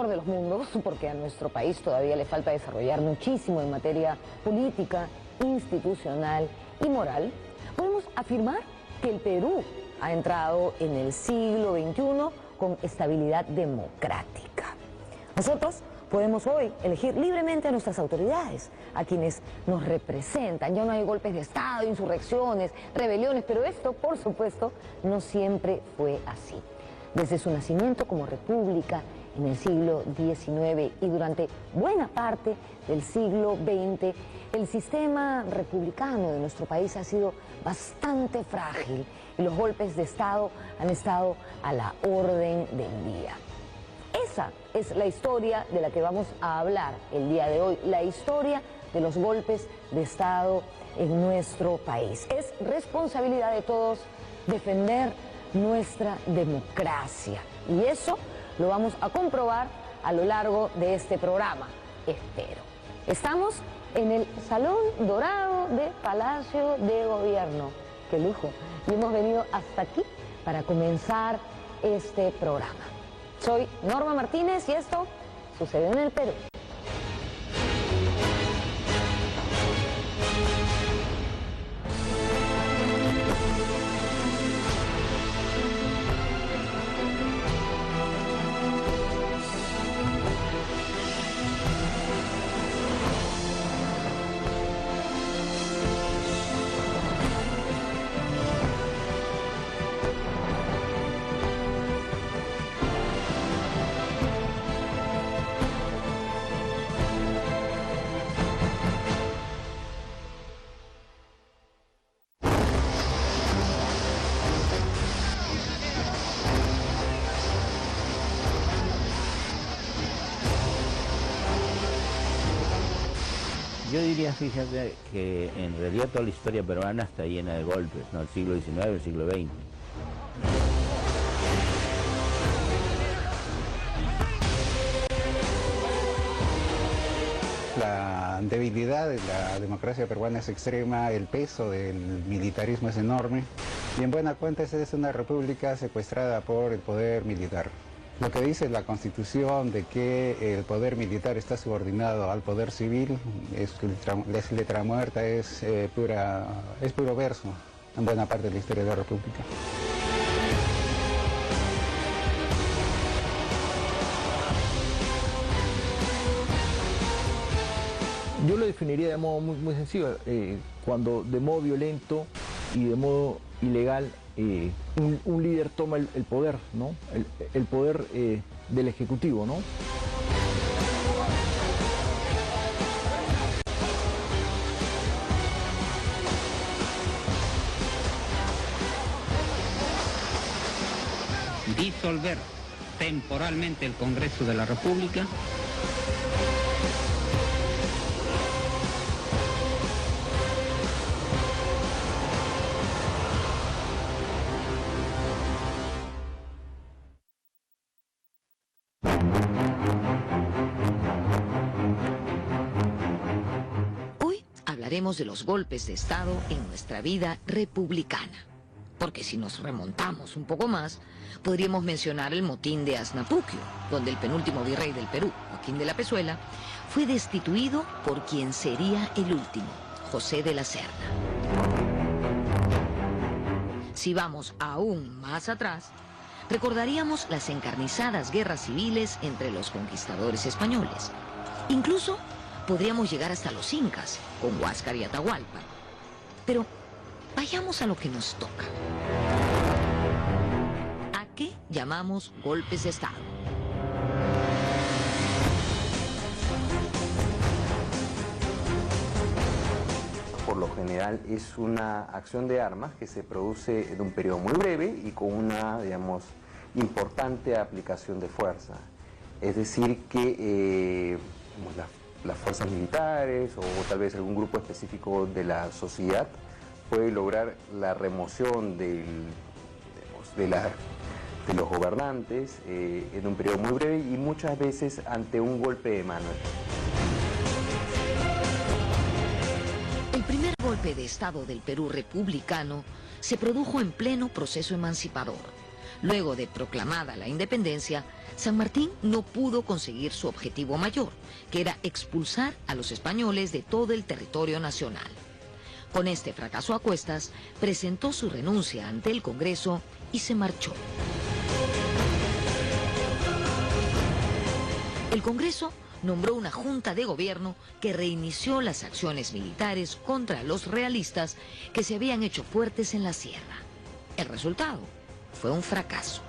de los mundos, porque a nuestro país todavía le falta desarrollar muchísimo en materia política, institucional y moral, podemos afirmar que el Perú ha entrado en el siglo XXI con estabilidad democrática. Nosotros podemos hoy elegir libremente a nuestras autoridades, a quienes nos representan. Ya no hay golpes de Estado, insurrecciones, rebeliones, pero esto, por supuesto, no siempre fue así. Desde su nacimiento como república en el siglo XIX y durante buena parte del siglo XX, el sistema republicano de nuestro país ha sido bastante frágil y los golpes de Estado han estado a la orden del día. Esa es la historia de la que vamos a hablar el día de hoy, la historia de los golpes de Estado en nuestro país. Es responsabilidad de todos defender nuestra democracia y eso lo vamos a comprobar a lo largo de este programa, espero. Estamos en el Salón Dorado de Palacio de Gobierno. ¡Qué lujo! Y hemos venido hasta aquí para comenzar este programa. Soy Norma Martínez y esto sucedió en el Perú. Yo diría, fíjate, que en realidad toda la historia peruana está llena de golpes, ¿no? El siglo XIX, el siglo XX. La debilidad de la democracia peruana es extrema, el peso del militarismo es enorme y en buena cuenta esta es una república secuestrada por el poder militar. Lo que dice la Constitución de que el poder militar está subordinado al poder civil es letra muerta, es puro verso en buena parte de la historia de la República. Yo lo definiría de modo muy sencillo, cuando de modo violento y de modo ilegal un líder toma el poder, ¿no? El poder del Ejecutivo, ¿no? Disolver temporalmente el Congreso de la República. Hablaremos de los golpes de Estado en nuestra vida republicana. Porque si nos remontamos un poco más, podríamos mencionar el motín de Asnapuquio, donde el penúltimo virrey del Perú, Joaquín de la Pezuela, fue destituido por quien sería el último, José de la Serna. Si vamos aún más atrás, recordaríamos las encarnizadas guerras civiles entre los conquistadores españoles. Incluso podríamos llegar hasta los incas, con Huáscar y Atahualpa. Pero vayamos a lo que nos toca. ¿A qué llamamos golpes de Estado? Por lo general es una acción de armas que se produce en un periodo muy breve y con una, digamos, importante aplicación de fuerza. Es decir que las fuerzas militares o tal vez algún grupo específico de la sociedad puede lograr la remoción de los gobernantes en un periodo muy breve y muchas veces ante un golpe de mano. El primer golpe de Estado del Perú republicano se produjo en pleno proceso emancipador, Luego de proclamada la independencia, San Martín no pudo conseguir su objetivo mayor, que era expulsar a los españoles de todo el territorio nacional. Con este fracaso a cuestas, presentó su renuncia ante el Congreso y se marchó. El Congreso nombró una junta de gobierno que reinició las acciones militares contra los realistas que se habían hecho fuertes en la sierra. El resultado fue un fracaso.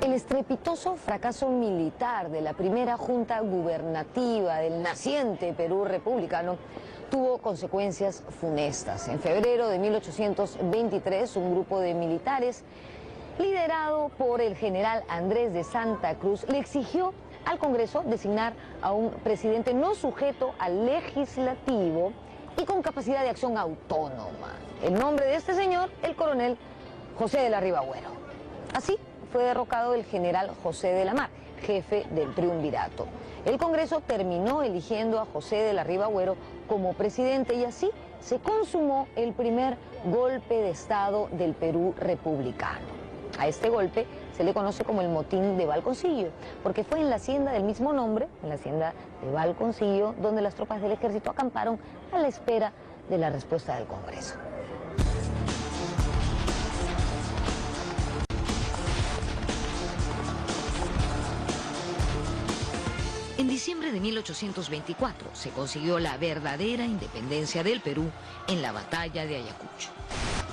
El estrepitoso fracaso militar de la primera junta gubernativa del naciente Perú republicano tuvo consecuencias funestas. En febrero de 1823, un grupo de militares, liderado por el general Andrés de Santa Cruz, le exigió al Congreso designar a un presidente no sujeto al legislativo y con capacidad de acción autónoma. El nombre de este señor, el coronel José de la Riva-Agüero. Así fue derrocado el general José de la Mar, jefe del triunvirato. El Congreso terminó eligiendo a José de la Riva-Agüero como presidente y así se consumó el primer golpe de Estado del Perú republicano. A este golpe se le conoce como el motín de Balconcillo, porque fue en la hacienda del mismo nombre, en la hacienda de Balconcillo, donde las tropas del ejército acamparon a la espera de la respuesta del Congreso. En diciembre de 1824 se consiguió la verdadera independencia del Perú en la batalla de Ayacucho.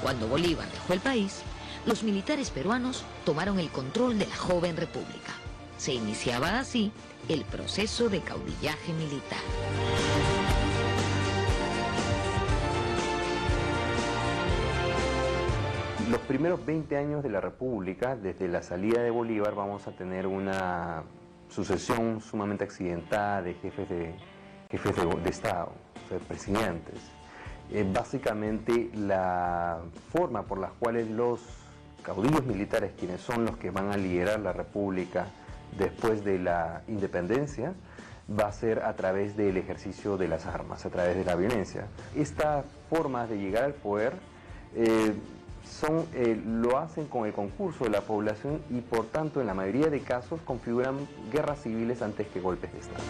Cuando Bolívar dejó el país, los militares peruanos tomaron el control de la joven república. Se iniciaba así el proceso de caudillaje militar. Los primeros 20 años de la República, desde la salida de Bolívar, vamos a tener una sucesión sumamente accidentada de jefes de Estado, o sea, presidentes. Básicamente la forma por la cual los caudillos militares, quienes son los que van a liderar la República después de la independencia, va a ser a través del ejercicio de las armas, a través de la violencia. Estas formas de llegar al poder lo hacen con el concurso de la población y por tanto en la mayoría de casos configuran guerras civiles antes que golpes de Estado.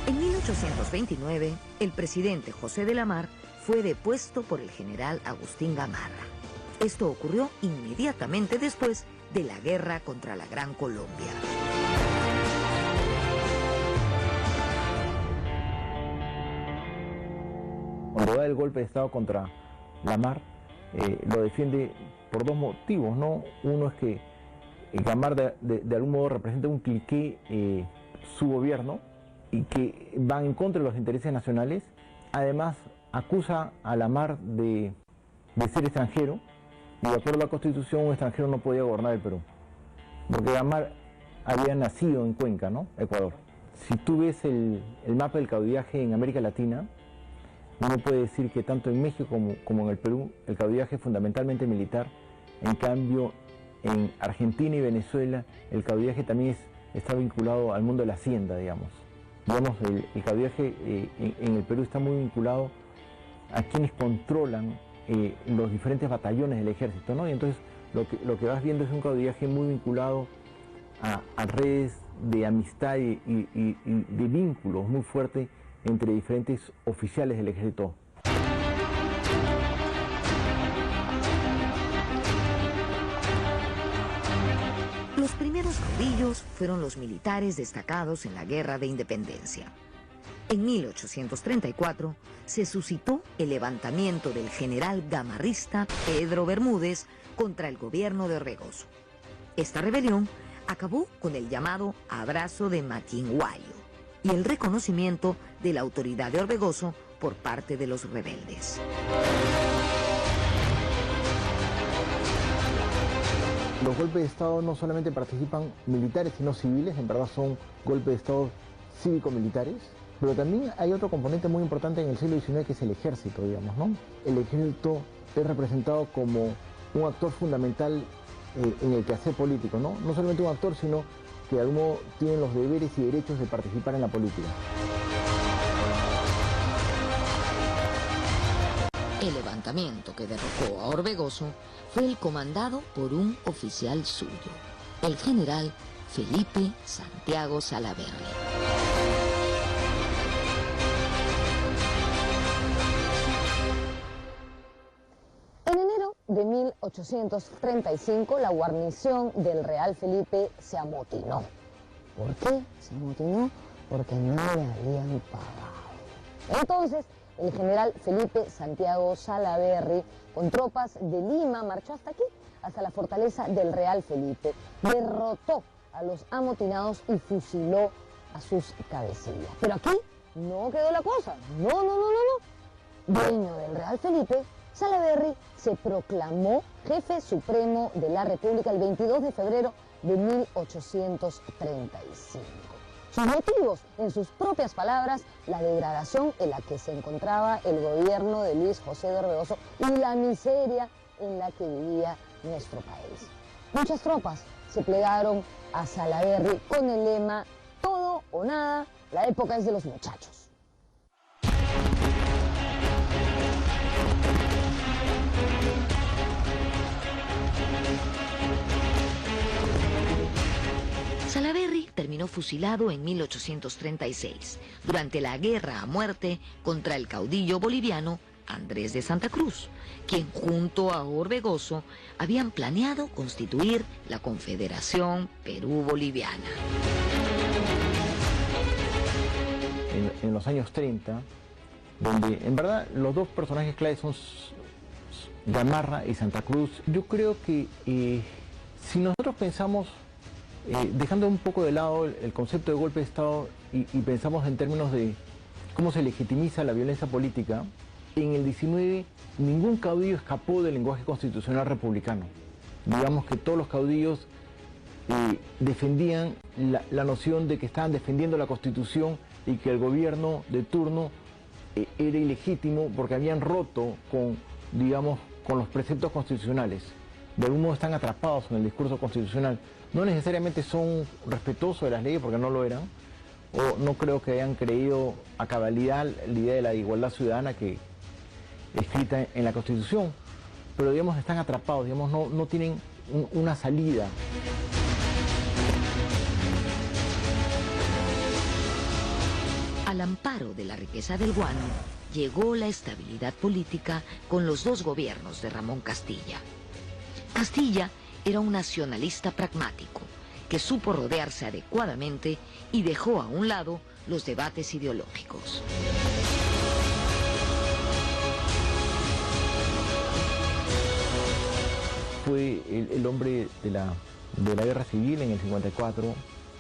En 1829, el presidente José de la Mar fue depuesto por el general Agustín Gamarra. Esto ocurrió inmediatamente después de la guerra contra la Gran Colombia. Cuando da el golpe de Estado contra la Mar, lo defiende por dos motivos, ¿no? Uno es que Gamarra de algún modo representa un cliqué su gobierno y que van en contra de los intereses nacionales. Además, acusa a la Mar de ser extranjero, y de acuerdo a la Constitución un extranjero no podía gobernar el Perú, porque Gamarra había nacido en Cuenca, ¿no? Ecuador. Si tú ves el mapa del caudillaje en América Latina, uno puede decir que tanto en México como en el Perú el caudillaje es fundamentalmente militar. En cambio, en Argentina y Venezuela el caudillaje también está vinculado al mundo de la hacienda, digamos. El caudillaje en el Perú está muy vinculado a quienes controlan los diferentes batallones del ejército, ¿no? Y entonces lo que vas viendo es un caudillaje muy vinculado a redes de amistad y de vínculos muy fuertes entre diferentes oficiales del ejército. Los primeros caudillos fueron los militares destacados en la Guerra de Independencia. En 1834 se suscitó el levantamiento del general gamarrista Pedro Bermúdez contra el gobierno de Orbegoso. Esta rebelión acabó con el llamado Abrazo de Maquinguayo y el reconocimiento de la autoridad de Orbegoso por parte de los rebeldes. Los golpes de Estado no solamente participan militares, sino civiles, en verdad son golpes de Estado cívico-militares, pero también hay otro componente muy importante en el siglo XIX que es el ejército, digamos, ¿no? El ejército es representado como un actor fundamental en el quehacer político, ¿no? No solamente un actor, sino que de algún modo tienen los deberes y derechos de participar en la política. El levantamiento que derrocó a Orbegoso fue el comandado por un oficial suyo, el general Felipe Santiago Salaverry. En enero de 1835, la guarnición del Real Felipe se amotinó. ¿Por qué se amotinó? Porque no le habían pagado. Entonces, el general Felipe Santiago Salaverry, con tropas de Lima, marchó hasta aquí, hasta la fortaleza del Real Felipe. Derrotó a los amotinados y fusiló a sus cabecillas. Pero aquí no quedó la cosa. No. Dueño del Real Felipe, Salaverry se proclamó jefe supremo de la República el 22 de febrero de 1835. Sus motivos, en sus propias palabras, la degradación en la que se encontraba el gobierno de Luis José de Orbegoso y la miseria en la que vivía nuestro país. Muchas tropas se plegaron a Salaverry con el lema "todo o nada, la época es de los muchachos". Salaverry terminó fusilado en 1836, durante la guerra a muerte contra el caudillo boliviano Andrés de Santa Cruz, quien junto a Orbegoso habían planeado constituir la Confederación Perú-Boliviana. En los años 30, donde en verdad los dos personajes claves son Gamarra y Santa Cruz, yo creo que si nosotros pensamos, dejando un poco de lado el concepto de golpe de Estado y pensamos en términos de cómo se legitimiza la violencia política, en el 19 ningún caudillo escapó del lenguaje constitucional republicano. Digamos que todos los caudillos defendían la noción de que estaban defendiendo la Constitución y que el gobierno de turno era ilegítimo porque habían roto con los preceptos constitucionales. De algún modo están atrapados en el discurso constitucional. No necesariamente son respetuosos de las leyes porque no lo eran, o no creo que hayan creído a cabalidad la idea de la igualdad ciudadana que escrita en la Constitución, pero están atrapados, no tienen una salida. Al amparo de la riqueza del guano, llegó la estabilidad política con los dos gobiernos de Ramón Castilla. Castilla era un nacionalista pragmático que supo rodearse adecuadamente y dejó a un lado los debates ideológicos. Fue el hombre de la guerra civil en el 54,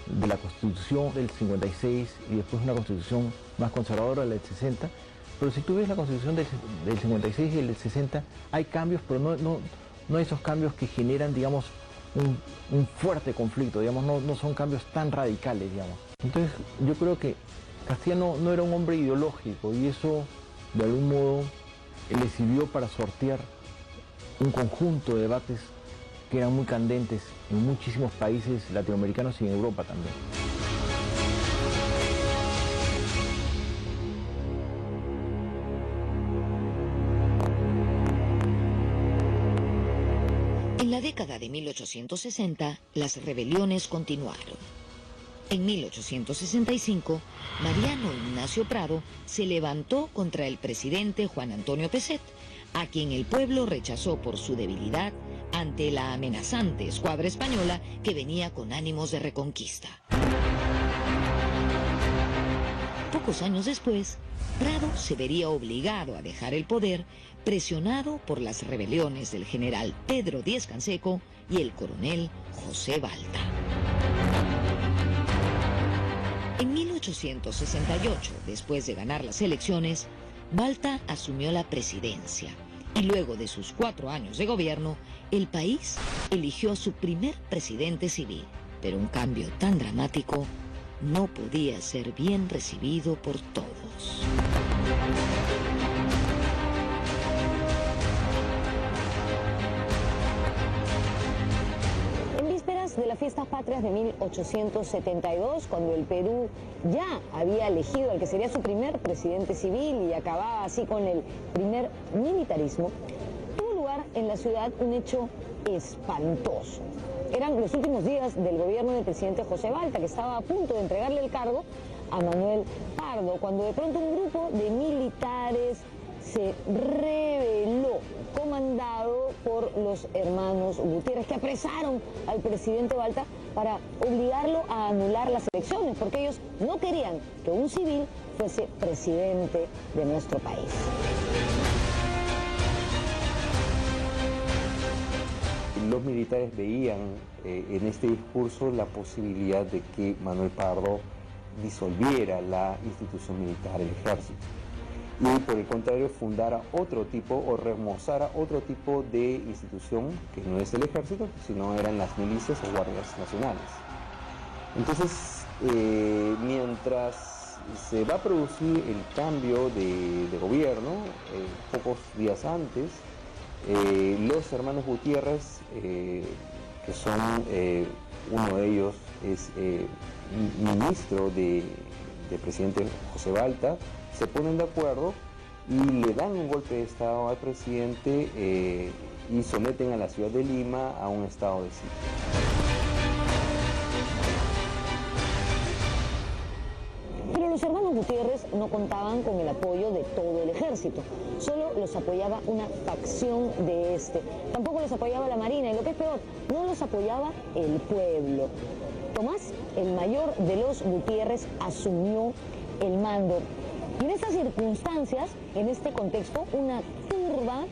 de la Constitución del 56 y después una Constitución más conservadora, la del 60. Pero si tú ves la Constitución del 56 y el del 60, hay cambios, pero no hay esos cambios que generan, un fuerte conflicto, no son cambios tan radicales, Entonces, yo creo que Castilla no era un hombre ideológico y eso, de algún modo, le sirvió para sortear un conjunto de debates que eran muy candentes en muchísimos países latinoamericanos y en Europa también. En la década de 1860, las rebeliones continuaron. En 1865, Mariano Ignacio Prado se levantó contra el presidente Juan Antonio Pezet, a quien el pueblo rechazó por su debilidad ante la amenazante escuadra española que venía con ánimos de reconquista. Pocos años después, Prado se vería obligado a dejar el poder, presionado por las rebeliones del general Pedro Díez-Canseco y el coronel José Balta. En 1868, después de ganar las elecciones, Balta asumió la presidencia y luego de sus 4 años de gobierno, el país eligió a su primer presidente civil. Pero un cambio tan dramático no podía ser bien recibido por todos. de las fiestas patrias de 1872, cuando el Perú ya había elegido al que sería su primer presidente civil y acababa así con el primer militarismo, tuvo lugar en la ciudad un hecho espantoso. Eran los últimos días del gobierno del presidente José Balta, que estaba a punto de entregarle el cargo a Manuel Pardo, cuando de pronto un grupo de militares se rebeló, comandado por los hermanos Gutiérrez, que apresaron al presidente Balta para obligarlo a anular las elecciones, porque ellos no querían que un civil fuese presidente de nuestro país. Los militares veían en este discurso la posibilidad de que Manuel Pardo disolviera la institución militar, el ejército, y por el contrario fundara otro tipo o remozara otro tipo de institución que no es el ejército, sino eran las milicias o guardias nacionales. Entonces, mientras se va a producir el cambio de gobierno, pocos días antes, los hermanos Gutiérrez, que son, uno de ellos es ministro del presidente José Balta, se ponen de acuerdo y le dan un golpe de estado al presidente y someten a la ciudad de Lima a un estado de sitio. Pero los hermanos Gutiérrez no contaban con el apoyo de todo el ejército, solo los apoyaba una facción de este, tampoco los apoyaba la Marina y lo que es peor, no los apoyaba el pueblo. Tomás, el mayor de los Gutiérrez, asumió el mando. Y en estas circunstancias, en este contexto, una turba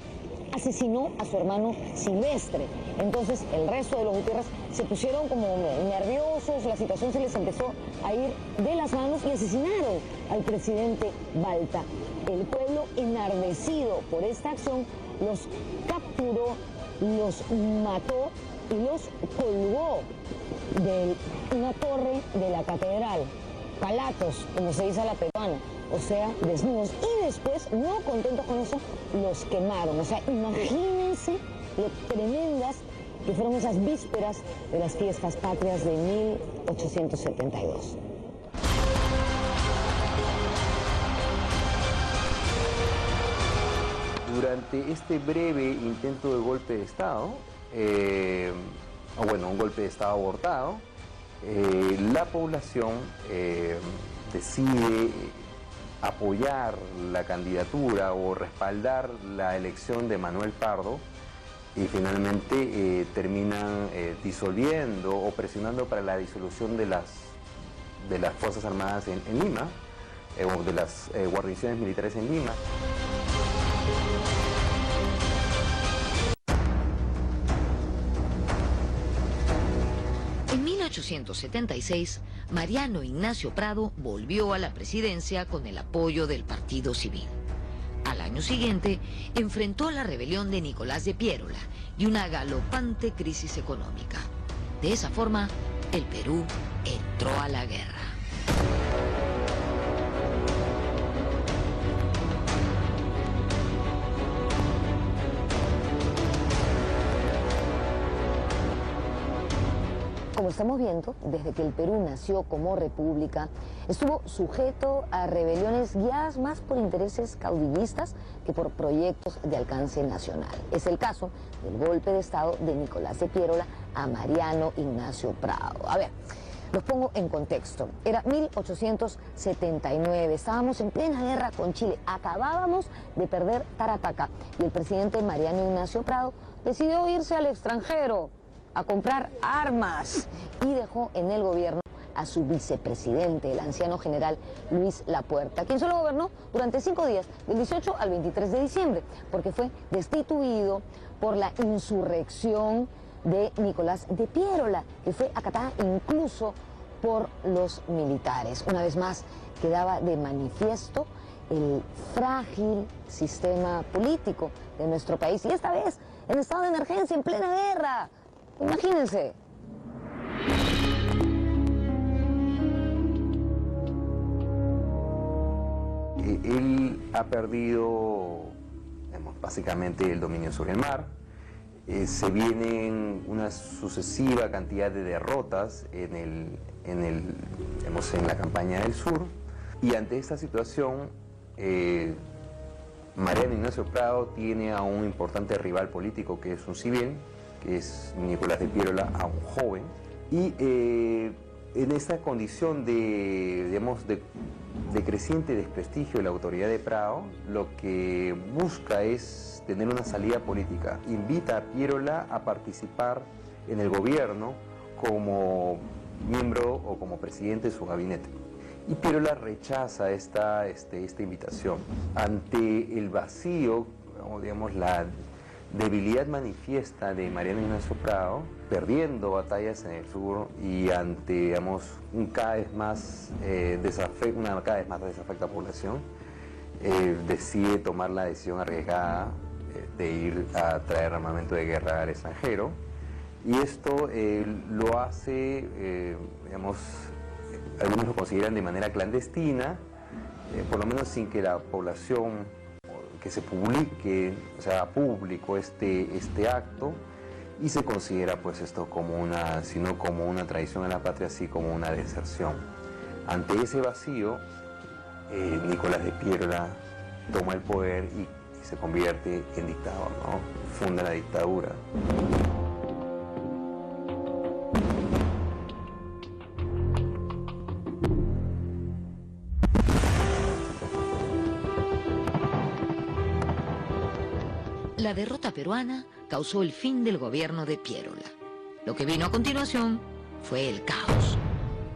asesinó a su hermano Silvestre. Entonces el resto de los Gutiérrez se pusieron como nerviosos, la situación se les empezó a ir de las manos y asesinaron al presidente Balta. El pueblo, enardecido por esta acción, los capturó, los mató y los colgó de una torre de la catedral, palatos, como se dice a la peruana, o sea, desnudos, y después, no contentos con eso, los quemaron. O sea, imagínense lo tremendas que fueron esas vísperas de las fiestas patrias de 1872. Durante este breve intento de golpe de Estado, un golpe de Estado abortado, la población decide apoyar la candidatura o respaldar la elección de Manuel Pardo y finalmente terminan disolviendo o presionando para la disolución de las Fuerzas Armadas en Lima, o de las guarniciones militares en Lima. En 1876, Mariano Ignacio Prado volvió a la presidencia con el apoyo del Partido Civil. Al año siguiente, enfrentó la rebelión de Nicolás de Piérola y una galopante crisis económica. De esa forma, el Perú entró a la guerra. Como estamos viendo, desde que el Perú nació como república, estuvo sujeto a rebeliones guiadas más por intereses caudillistas que por proyectos de alcance nacional. Es el caso del golpe de Estado de Nicolás de Piérola a Mariano Ignacio Prado. A ver, los pongo en contexto. Era 1879, estábamos en plena guerra con Chile, acabábamos de perder Tarapacá y el presidente Mariano Ignacio Prado decidió irse al extranjero a comprar armas y dejó en el gobierno a su vicepresidente, el anciano general Luis Lapuerta, quien solo gobernó durante 5 días, del 18 al 23 de diciembre, porque fue destituido por la insurrección de Nicolás de Piérola, que fue acatada incluso por los militares. Una vez más, quedaba de manifiesto el frágil sistema político de nuestro país, y esta vez en estado de emergencia, en plena guerra. Imagínense. Él ha perdido, básicamente, el dominio sobre el mar Se vienen una sucesiva cantidad de derrotas en la campaña del sur, y ante esta situación Mariano Ignacio Prado tiene a un importante rival político que es un civil, que es Nicolás de Piérola, a un joven, y en esta condición de creciente desprestigio de la autoridad de Prado, lo que busca es tener una salida política. Invita a Piérola a participar en el gobierno como miembro o como presidente de su gabinete. Y Piérola rechaza esta invitación. Ante el vacío, o digamos, la debilidad manifiesta de Mariano Ignacio Prado, perdiendo batallas en el sur y ante, digamos, una cada vez más desafecta población, decide tomar la decisión arriesgada de ir a traer armamento de guerra al extranjero, y esto lo hace, digamos, algunos lo consideran de manera clandestina, por lo menos sin que la población, que se publique, o sea, público este acto, y se considera pues esto como sino como una traición a la patria, así como una deserción. Ante ese vacío, Nicolás de Piérola toma el poder y se convierte en dictador, ¿no? Funda la dictadura. La derrota peruana causó el fin del gobierno de Piérola. Lo que vino a continuación fue el caos.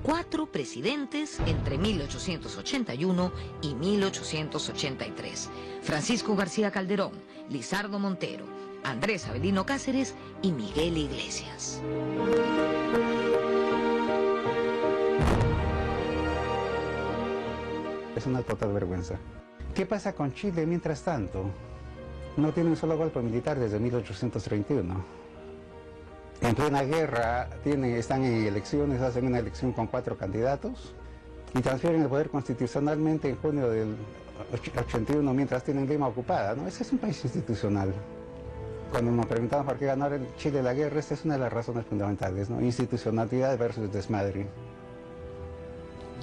4 presidentes entre 1881 y 1883. Francisco García Calderón, Lizardo Montero, Andrés Avelino Cáceres y Miguel Iglesias. Es una total vergüenza. ¿Qué pasa con Chile mientras tanto? No tiene un solo golpe militar desde 1831. En plena guerra están en elecciones, hacen una elección con 4 candidatos y transfieren el poder constitucionalmente en junio del 81 mientras tienen Lima ocupada, ¿no? Ese es un país institucional. Cuando nos preguntamos por qué ganó Chile la guerra, esta es una de las razones fundamentales, ¿no? Institucionalidad versus desmadre.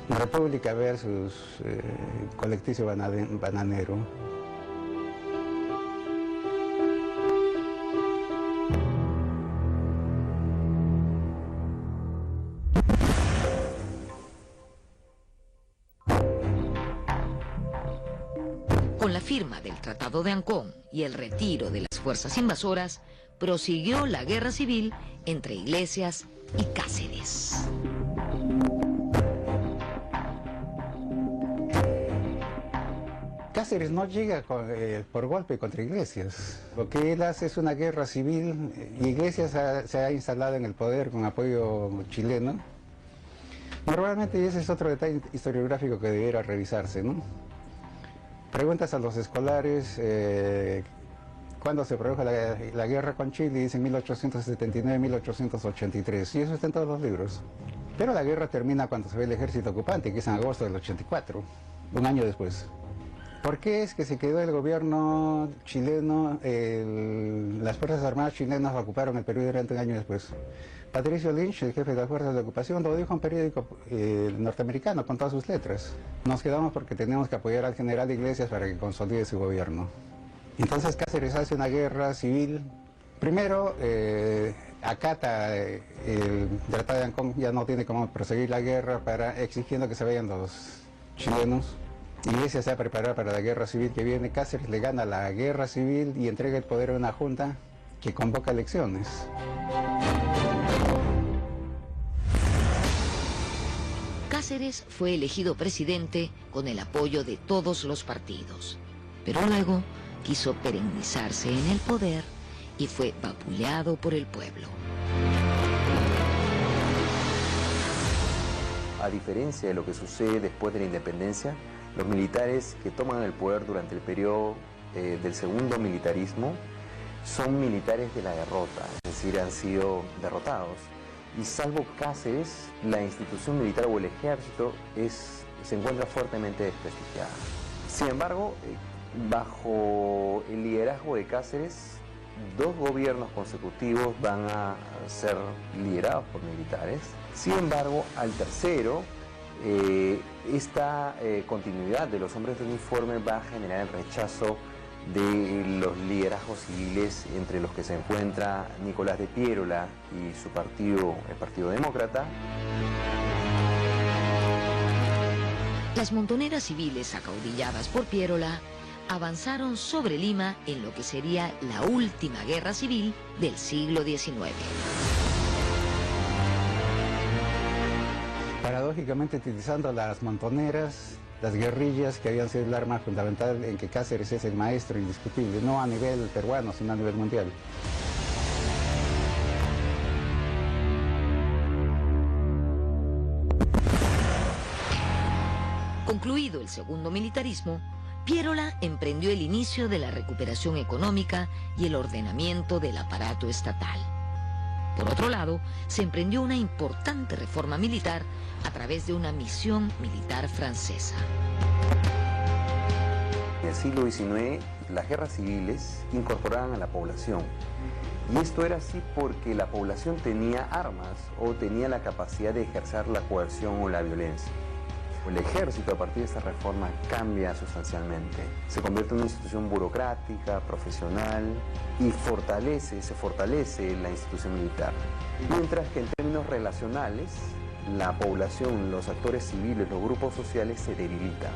República versus colectivo bananero. Con la firma del Tratado de Ancón y el retiro de las fuerzas invasoras, prosiguió la guerra civil entre Iglesias y Cáceres. Cáceres no llega por golpe contra Iglesias. Lo que él hace es una guerra civil. Iglesias se ha instalado en el poder con apoyo chileno. Normalmente, y ese es otro detalle historiográfico que debiera revisarse, ¿no? Preguntas a los escolares cuándo se produjo la guerra con Chile, y dicen 1879-1883, y eso está en todos los libros. Pero la guerra termina cuando se ve el ejército ocupante, que es en agosto del 84, un año después. ¿Por qué es que se quedó el gobierno chileno? Las Fuerzas Armadas chilenas ocuparon el Perú durante un año después. Patricio Lynch, el jefe de las fuerzas de ocupación, lo dijo en un periódico norteamericano con todas sus letras. Nos quedamos porque tenemos que apoyar al general Iglesias para que consolide su gobierno. Entonces Cáceres hace una guerra civil. Primero, acata el Tratado de Ancón, ya no tiene cómo proseguir la guerra, exigiendo que se vayan los chilenos. Iglesias se ha preparado para la guerra civil que viene. Cáceres le gana la guerra civil y entrega el poder a una junta que convoca elecciones. Cáceres fue elegido presidente con el apoyo de todos los partidos, pero luego quiso perennizarse en el poder y fue vapuleado por el pueblo. A diferencia de lo que sucede después de la independencia, los militares que toman el poder durante el periodo del segundo militarismo son militares de la derrota, es decir, han sido derrotados. Y salvo Cáceres, la institución militar o el ejército se encuentra fuertemente desprestigiada. Sin embargo, bajo el liderazgo de Cáceres, 2 gobiernos consecutivos van a ser liderados por militares. Sin embargo, al tercero, esta continuidad de los hombres de uniforme va a generar el rechazo de los liderazgos civiles, entre los que se encuentra Nicolás de Piérola y su partido, el Partido Demócrata. Las montoneras civiles acaudilladas por Piérola avanzaron sobre Lima en lo que sería la última guerra civil del siglo XIX. Paradójicamente, utilizando las montoneras, las guerrillas, que habían sido el arma fundamental en que Cáceres es el maestro indiscutible, no a nivel peruano, sino a nivel mundial. Concluido el segundo militarismo, Piérola emprendió el inicio de la recuperación económica y el ordenamiento del aparato estatal. Por otro lado, se emprendió una importante reforma militar a través de una misión militar francesa. En el siglo XIX, las guerras civiles incorporaban a la población. Y esto era así porque la población tenía armas o tenía la capacidad de ejercer la coerción o la violencia. El ejército, a partir de esta reforma, cambia sustancialmente. Se convierte en una institución burocrática, profesional y se fortalece la institución militar. Mientras que en términos relacionales, la población, los actores civiles, los grupos sociales se debilitan.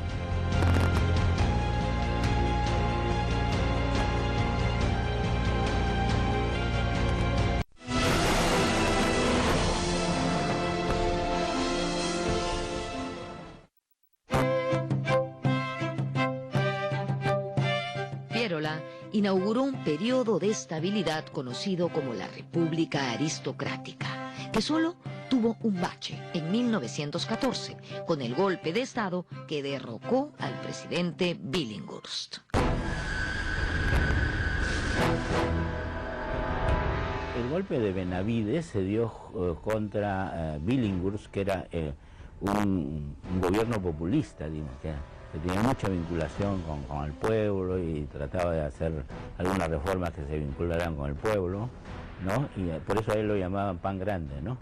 Piérola inauguró un periodo de estabilidad conocido como la República Aristocrática, que solo tuvo un bache en 1914, con el golpe de Estado que derrocó al presidente Billinghurst. El golpe de Benavides se dio contra Billinghurst, que era un gobierno populista, digamos, que tenía mucha vinculación con el pueblo y trataba de hacer algunas reformas que se vincularan con el pueblo, ¿no? Y por eso a él lo llamaban pan grande, ¿no?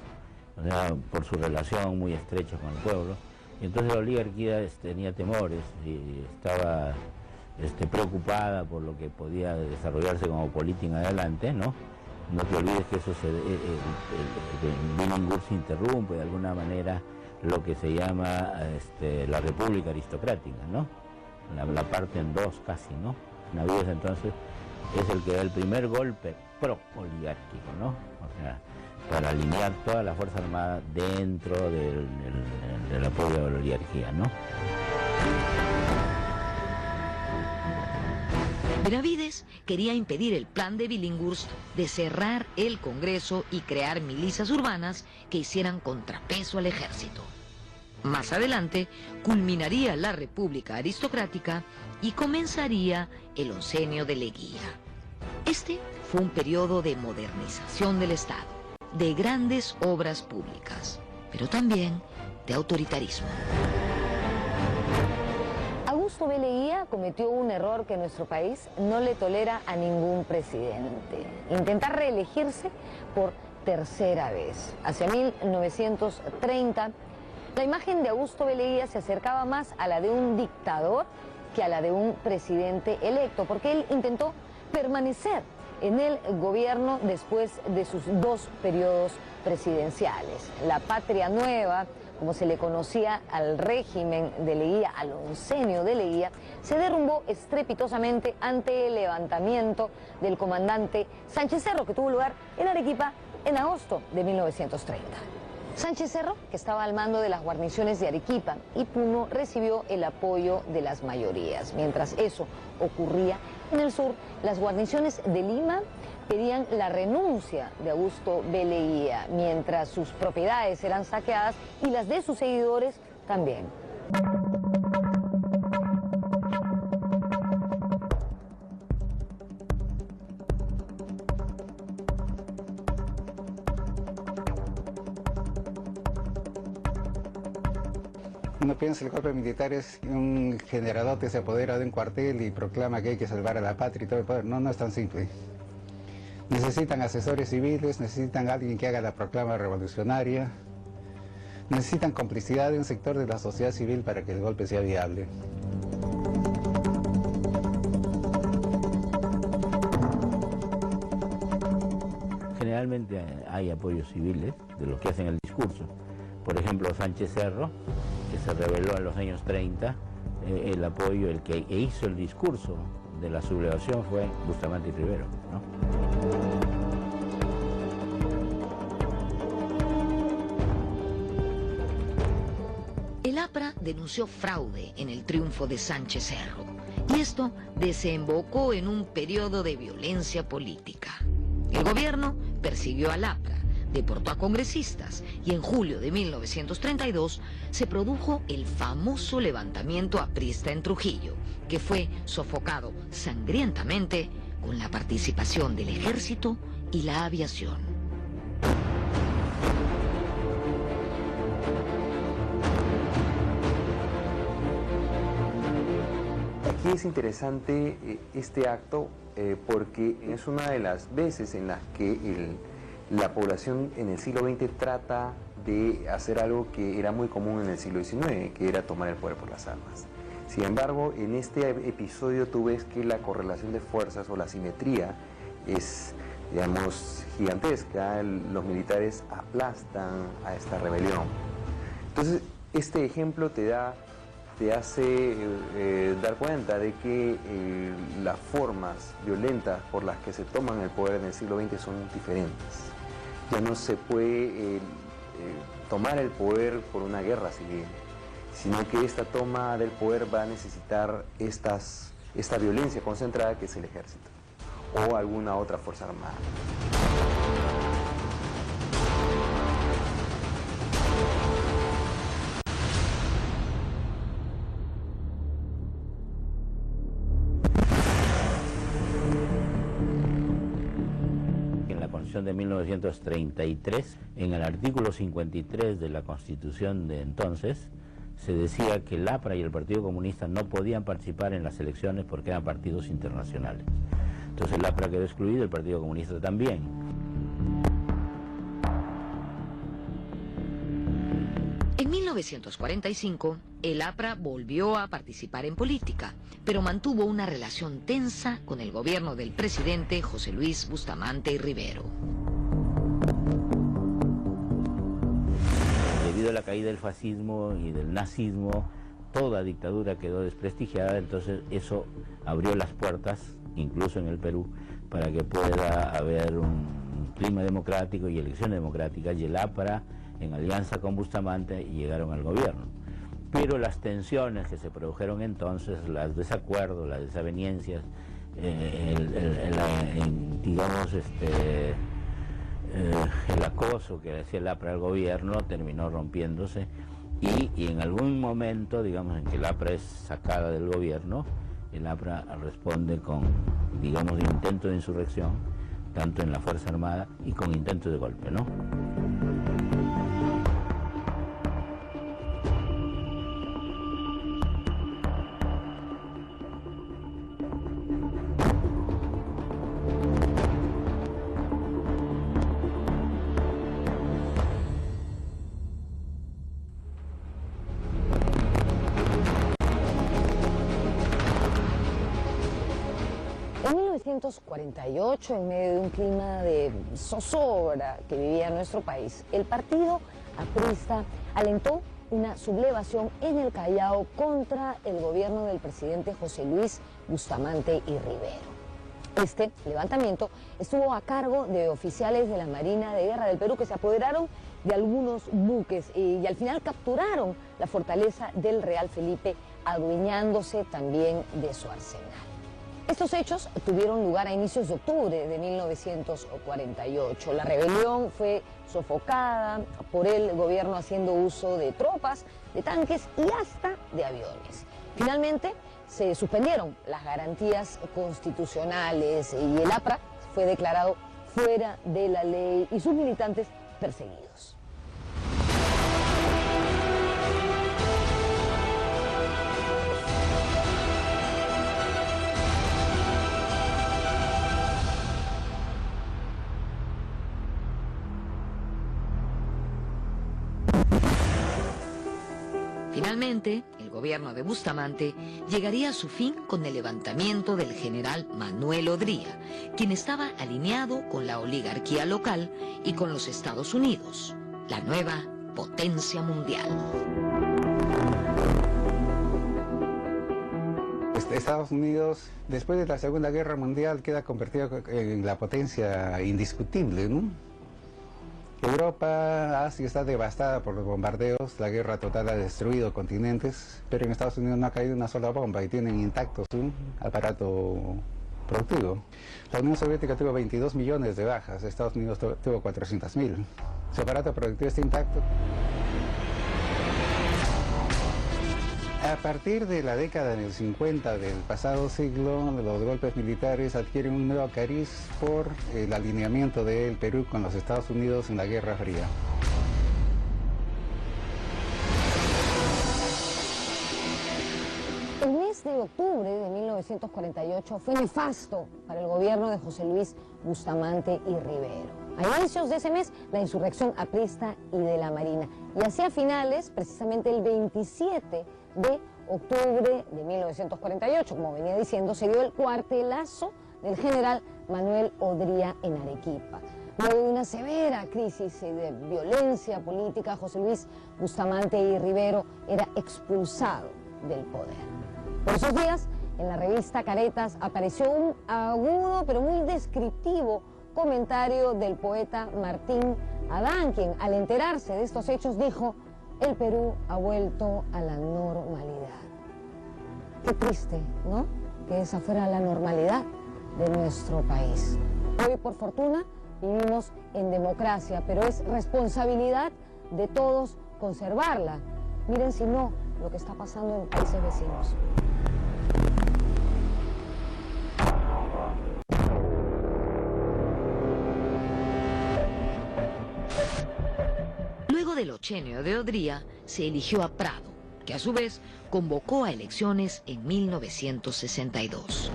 O sea, por su relación muy estrecha con el pueblo. Y entonces la oligarquía tenía temores y estaba preocupada por lo que podía desarrollarse como política en adelante, ¿no? No te olvides que eso Billinghurst interrumpe de alguna manera lo que se llama la República Aristocrática, ¿no? La parte en dos casi, ¿no? Benavides entonces es el que da el primer golpe pro-oligárquico, ¿no? O sea, para alinear toda la Fuerza Armada dentro del apoyo de la oligarquía, ¿no? Benavides quería impedir el plan de Billinghurst de cerrar el Congreso y crear milicias urbanas que hicieran contrapeso al ejército. Más adelante, culminaría la República Aristocrática y comenzaría el oncenio de Leguía. Este fue un periodo de modernización del Estado, de grandes obras públicas, pero también de autoritarismo. Augusto B. Leguía cometió un error que nuestro país no le tolera a ningún presidente: intentar reelegirse por tercera vez. Hacia 1930, la imagen de Augusto B. Leguía se acercaba más a la de un dictador que a la de un presidente electo, porque él intentó permanecer en el gobierno después de sus 2 periodos presidenciales. La Patria Nueva, como se le conocía al régimen de Leguía, al oncenio de Leguía, se derrumbó estrepitosamente ante el levantamiento del comandante Sánchez Cerro, que tuvo lugar en Arequipa en agosto de 1930. Sánchez Cerro, que estaba al mando de las guarniciones de Arequipa y Puno, recibió el apoyo de las mayorías. Mientras eso ocurría en el sur, las guarniciones de Lima pedían la renuncia de Augusto B. Leguía, mientras sus propiedades eran saqueadas y las de sus seguidores también. Uno piensa el golpe militar es un generadote se apodera de un cuartel y proclama que hay que salvar a la patria y todo el poder. No, no es tan simple. Necesitan asesores civiles, necesitan alguien que haga la proclama revolucionaria, necesitan complicidad de un sector de la sociedad civil para que el golpe sea viable. Generalmente hay apoyos civiles de los que hacen el discurso. Por ejemplo, Sánchez Cerro, que se rebeló en los años 30, el apoyo, el que hizo el discurso de la sublevación fue Bustamante y Rivero, ¿no? El APRA denunció fraude en el triunfo de Sánchez Cerro y esto desembocó en un periodo de violencia política. El gobierno persiguió al APRA, deportó a congresistas y en julio de 1932 se produjo el famoso levantamiento aprista en Trujillo, que fue sofocado sangrientamente con la participación del ejército y la aviación. Aquí es interesante este acto porque es una de las veces en las que la población en el siglo XX trata de hacer algo que era muy común en el siglo XIX, que era tomar el poder por las armas. Sin embargo, en este episodio tú ves que la correlación de fuerzas o la simetría es, digamos, gigantesca. Los militares aplastan a esta rebelión. Entonces, este ejemplo te hace dar cuenta de que las formas violentas por las que se toman el poder en el siglo XX son diferentes. Ya no se puede tomar el poder por una guerra civil, sino que esta toma del poder va a necesitar esta violencia concentrada que es el ejército o alguna otra fuerza armada. De 1933, en el artículo 53 de la Constitución de entonces, se decía que el APRA y el Partido Comunista no podían participar en las elecciones porque eran partidos internacionales. Entonces el APRA quedó excluido, el Partido Comunista también. En 1945, el APRA volvió a participar en política, pero mantuvo una relación tensa con el gobierno del presidente José Luis Bustamante y Rivero. Debido a la caída del fascismo y del nazismo, toda dictadura quedó desprestigiada, entonces eso abrió las puertas, incluso en el Perú, para que pueda haber un clima democrático y elecciones democráticas, y el APRA, en alianza con Bustamante, llegaron al gobierno. Pero las tensiones que se produjeron entonces, los desacuerdos, las desavenencias, el acoso que hacía el APRA al gobierno terminó rompiéndose y en algún momento, digamos, en que el APRA es sacada del gobierno, el APRA responde con, digamos, intento de insurrección, tanto en la Fuerza Armada y con intentos de golpe, ¿no? En 1948, en medio de un clima de zozobra que vivía nuestro país, el partido aprista alentó una sublevación en el Callao contra el gobierno del presidente José Luis Bustamante y Rivero. Este levantamiento estuvo a cargo de oficiales de la Marina de Guerra del Perú que se apoderaron de algunos buques y al final capturaron la fortaleza del Real Felipe, adueñándose también de su arsenal. Estos hechos tuvieron lugar a inicios de octubre de 1948. La rebelión fue sofocada por el gobierno haciendo uso de tropas, de tanques y hasta de aviones. Finalmente se suspendieron las garantías constitucionales y el APRA fue declarado fuera de la ley y sus militantes perseguidos. Finalmente, el gobierno de Bustamante llegaría a su fin con el levantamiento del general Manuel Odría, quien estaba alineado con la oligarquía local y con los Estados Unidos, la nueva potencia mundial. Estados Unidos, después de la Segunda Guerra Mundial, queda convertido en la potencia indiscutible, ¿no? Europa, Asia está devastada por los bombardeos, la guerra total ha destruido continentes, pero en Estados Unidos no ha caído una sola bomba y tienen intacto su aparato productivo. La Unión Soviética tuvo 22 millones de bajas, Estados Unidos tuvo 400.000. Su aparato productivo está intacto. A partir de la década del 50 del pasado siglo, los golpes militares adquieren un nuevo cariz por el alineamiento del Perú con los Estados Unidos en la Guerra Fría. El mes de octubre de 1948 fue nefasto para el gobierno de José Luis Bustamante y Rivero. A inicios de ese mes, la insurrección aprista y de la Marina. Y hacia finales, precisamente el 27 de octubre de 1948, como venía diciendo, se dio el cuartelazo del general Manuel Odría en Arequipa. Luego de una severa crisis de violencia política, José Luis Bustamante y Rivero era expulsado del poder. Por esos días, en la revista Caretas apareció un agudo pero muy descriptivo comentario del poeta Martín Adán, quien al enterarse de estos hechos dijo: el Perú ha vuelto a la normalidad. Qué triste, ¿no?, que esa fuera la normalidad de nuestro país. Hoy, por fortuna, vivimos en democracia, pero es responsabilidad de todos conservarla. Miren si no lo que está pasando en países vecinos. Luego del ochenio de Odría, se eligió a Prado, que a su vez convocó a elecciones en 1962.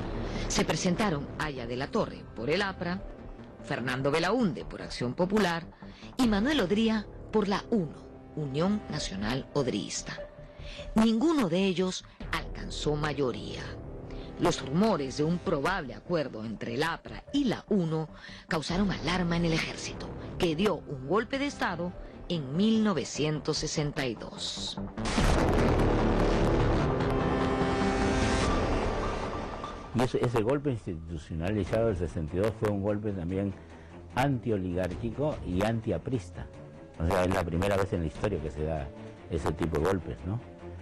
Se presentaron Aya de la Torre por el APRA, Fernando Belaúnde por Acción Popular y Manuel Odría por la UNO, Unión Nacional Odrista. Ninguno de ellos alcanzó mayoría. Los rumores de un probable acuerdo entre el APRA y la UNO causaron alarma en el ejército, que dio un golpe de Estado en 1962. Y ese golpe institucionalizado del 62 fue un golpe también antioligárquico y antiaprista. O sea, es la primera vez en la historia que se da ese tipo de golpes, ¿no?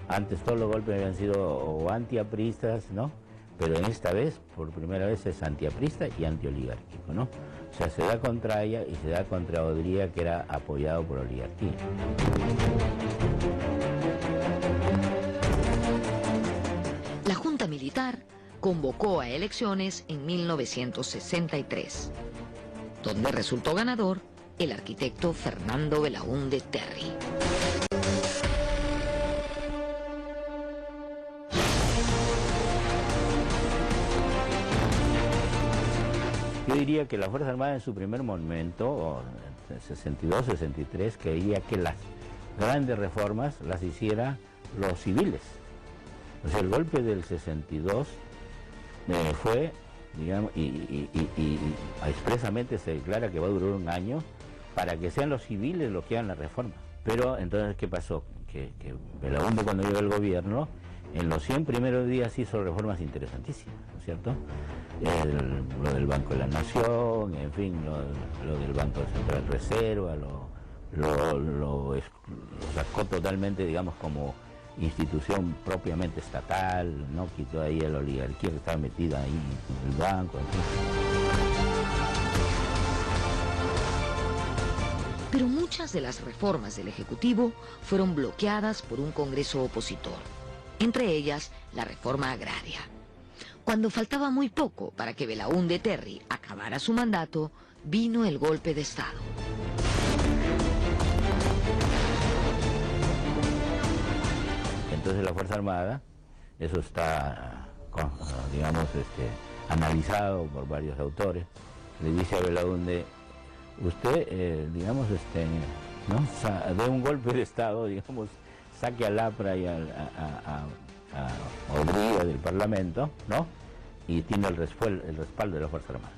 Antes todos los golpes habían sido o antiapristas, ¿no? Pero en esta vez, por primera vez, es antiaprista y antioligárquico, ¿no? O sea, se da contra ella y se da contra Odría, que era apoyado por oligarquía. La Junta Militar convocó a elecciones en 1963, donde resultó ganador el arquitecto Fernando Belaúnde Terry. Yo diría que la Fuerza Armada en su primer momento, en 62, 63, creía que las grandes reformas las hiciera los civiles. O sea, el golpe del 62 fue, digamos, y expresamente se declara que va a durar un año para que sean los civiles los que hagan la reforma. Pero entonces, ¿qué pasó? Que Belaúnde, cuando llegó al gobierno, en los 100 primeros días hizo reformas interesantísimas, ¿no es cierto? Lo del Banco de la Nación, en fin, lo del Banco Central Reserva, lo sacó totalmente, digamos, como institución propiamente estatal, ¿no? Quitó ahí a la oligarquía que estaba metida ahí en el banco, en fin. Pero muchas de las reformas del Ejecutivo fueron bloqueadas por un Congreso opositor, entre ellas la reforma agraria. Cuando faltaba muy poco para que Belaúnde Terry acabara su mandato, vino el golpe de Estado. Entonces la Fuerza Armada, eso está, digamos, analizado por varios autores, le dice a Belaúnde: usted, digamos, ¿no? O sea, de un golpe de Estado, digamos, saque al APRA y a Odría del Parlamento, ¿no? Y tiene el respaldo de las Fuerzas Armadas.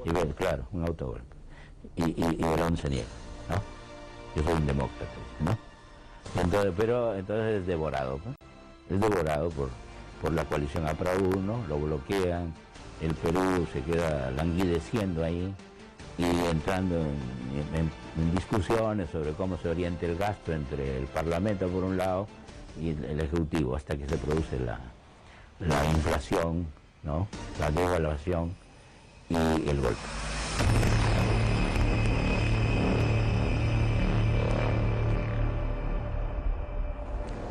Y ve, claro, un autogolpe. Y Verón se niega, ¿no? Yo soy un demócrata, ¿no? Entonces es devorado, ¿no? Es devorado por la coalición APRA-1, lo bloquean, el Perú se queda languideciendo ahí y entrando en discusiones sobre cómo se orienta el gasto entre el Parlamento por un lado y el Ejecutivo, hasta que se produce la inflación, ¿no? La devaluación y el golpe.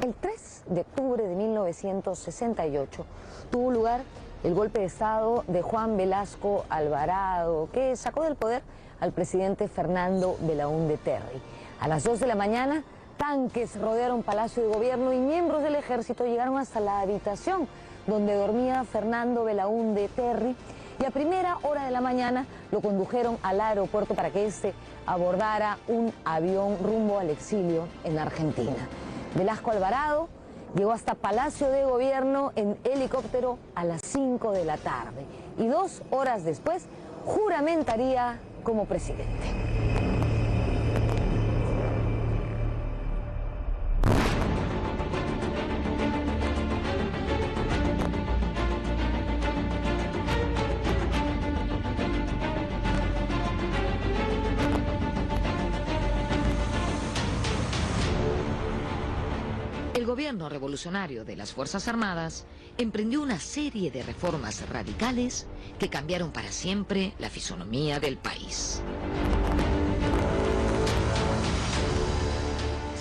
El 3 de octubre de 1968 tuvo lugar el golpe de Estado de Juan Velasco Alvarado, que sacó del poder al presidente Fernando Belaúnde Terry. A las 2 de la mañana, tanques rodearon Palacio de Gobierno y miembros del ejército llegaron hasta la habitación donde dormía Fernando Belaúnde Terry, y a primera hora de la mañana lo condujeron al aeropuerto para que éste abordara un avión rumbo al exilio en Argentina. Velasco Alvarado llegó hasta Palacio de Gobierno en helicóptero a las 5 de la tarde y 2 horas después juramentaría como presidente. El gobierno revolucionario de las Fuerzas Armadas emprendió una serie de reformas radicales que cambiaron para siempre la fisonomía del país.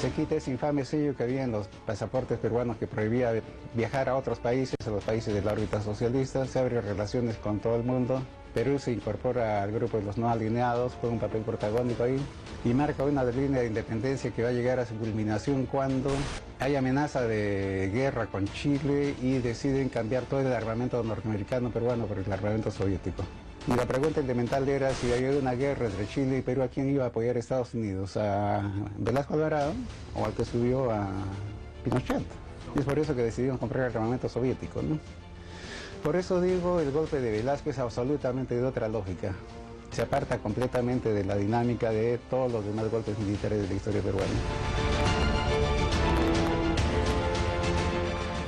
Se quita ese infame sello que había en los pasaportes peruanos que prohibía viajar a otros países, a los países de la órbita socialista. Se abren relaciones con todo el mundo. Perú se incorpora al grupo de los no alineados, juega un papel protagónico ahí y marca una línea de independencia que va a llegar a su culminación cuando hay amenaza de guerra con Chile y deciden cambiar todo el armamento norteamericano peruano por el armamento soviético. Y la pregunta elemental era si había una guerra entre Chile y Perú, ¿a quién iba a apoyar Estados Unidos? ¿A Velasco Alvarado o al que subió a Pinochet? Y es por eso que decidieron comprar armamento soviético, ¿no? Por eso digo, el golpe de Velasco es absolutamente de otra lógica. Se aparta completamente de la dinámica de todos los demás golpes militares de la historia peruana.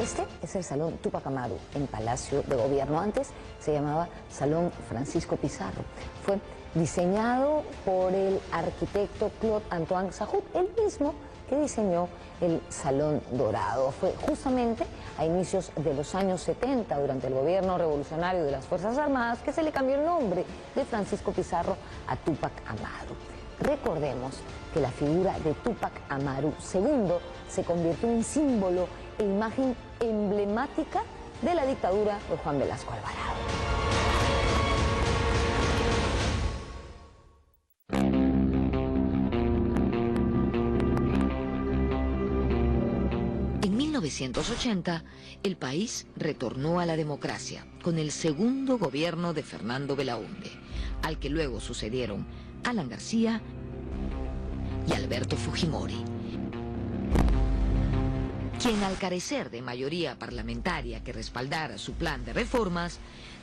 Este es el Salón Túpac Amaru en Palacio de Gobierno. Antes se llamaba Salón Francisco Pizarro. Fue diseñado por el arquitecto Claude Antoine Sahut, el mismo que diseñó el Salón Dorado. Fue justamente a inicios de los años 70, durante el gobierno revolucionario de las Fuerzas Armadas, que se le cambió el nombre de Francisco Pizarro a Túpac Amaru. Recordemos que la figura de Túpac Amaru II se convirtió en símbolo e imagen emblemática de la dictadura de Juan Velasco Alvarado. En 1980, el país retornó a la democracia con el segundo gobierno de Fernando Belaúnde, al que luego sucedieron Alan García y Alberto Fujimori, quien al carecer de mayoría parlamentaria que respaldara su plan de reformas,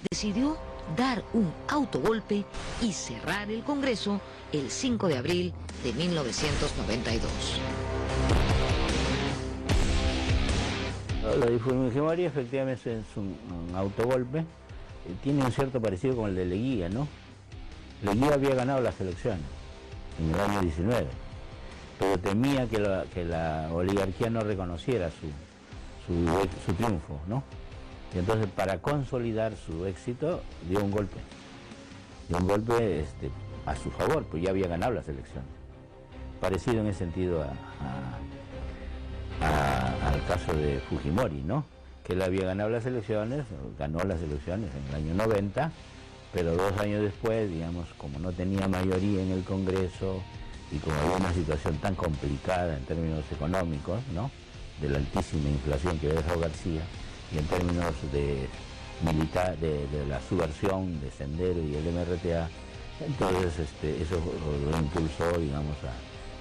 decidió dar un autogolpe y cerrar el Congreso el 5 de abril de 1992. Lo de Fujimori efectivamente es un autogolpe, tiene un cierto parecido con el de Leguía, ¿no? Leguía había ganado las elecciones en el año 19, pero temía que la oligarquía no reconociera su triunfo, ¿no? Y entonces para consolidar su éxito dio un golpe a su favor, pues ya había ganado las elecciones. Parecido en ese sentido al caso de Fujimori, ¿no? Que él había ganado las elecciones, ganó las elecciones en el año 90, pero 2 años después, digamos, como no tenía mayoría en el Congreso y como había una situación tan complicada en términos económicos, ¿no? De la altísima inflación que había dejado García y en términos de la subversión de Sendero y el MRTA, entonces eso lo impulsó, digamos,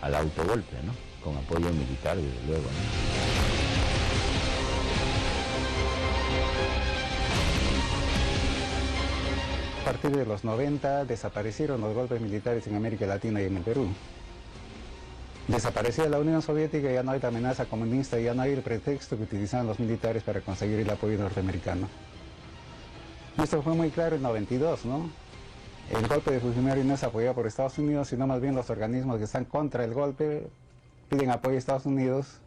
al autogolpe, ¿no? Con apoyo militar, desde luego, ¿no? A partir de los 90 desaparecieron los golpes militares en América Latina y en el Perú. Desaparecía la Unión Soviética, ya no hay la amenaza comunista, ya no hay el pretexto que utilizaban los militares para conseguir el apoyo norteamericano. Y esto fue muy claro en 92, ¿no? El golpe de Fujimori no es apoyado por Estados Unidos, sino más bien los organismos que están contra el golpe piden apoyo a Estados Unidos.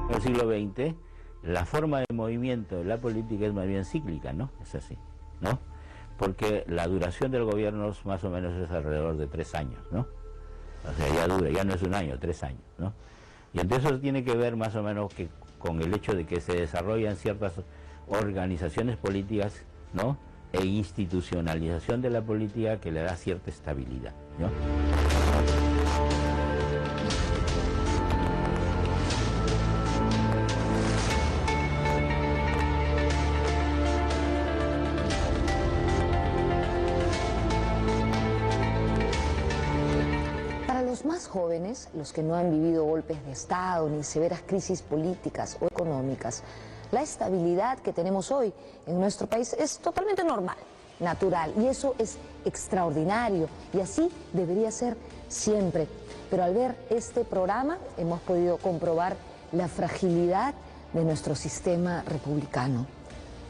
En el siglo XX, la forma de movimiento de la política es más bien cíclica, ¿no? Es así, ¿no? Porque la duración del gobierno más o menos es alrededor de 3 años, ¿no? O sea, ya dura, ya no es un año, 3 años, ¿no? Y entonces eso tiene que ver más o menos que con el hecho de que se desarrollan ciertas organizaciones políticas, ¿no? E institucionalización de la política que le da cierta estabilidad, ¿no? Los más jóvenes, los que no han vivido golpes de Estado ni severas crisis políticas o económicas, la estabilidad que tenemos hoy en nuestro país es totalmente normal, natural, y eso es extraordinario, y así debería ser siempre. Pero al ver este programa hemos podido comprobar la fragilidad de nuestro sistema republicano.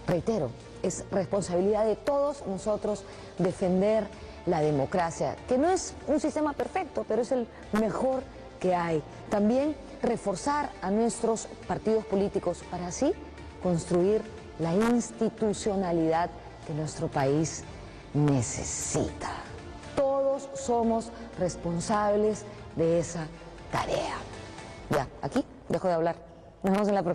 Reitero, es responsabilidad de todos nosotros defender la democracia, que no es un sistema perfecto, pero es el mejor que hay. También reforzar a nuestros partidos políticos para así construir la institucionalidad que nuestro país necesita. Todos somos responsables de esa tarea. Ya, aquí dejo de hablar. Nos vemos en la próxima.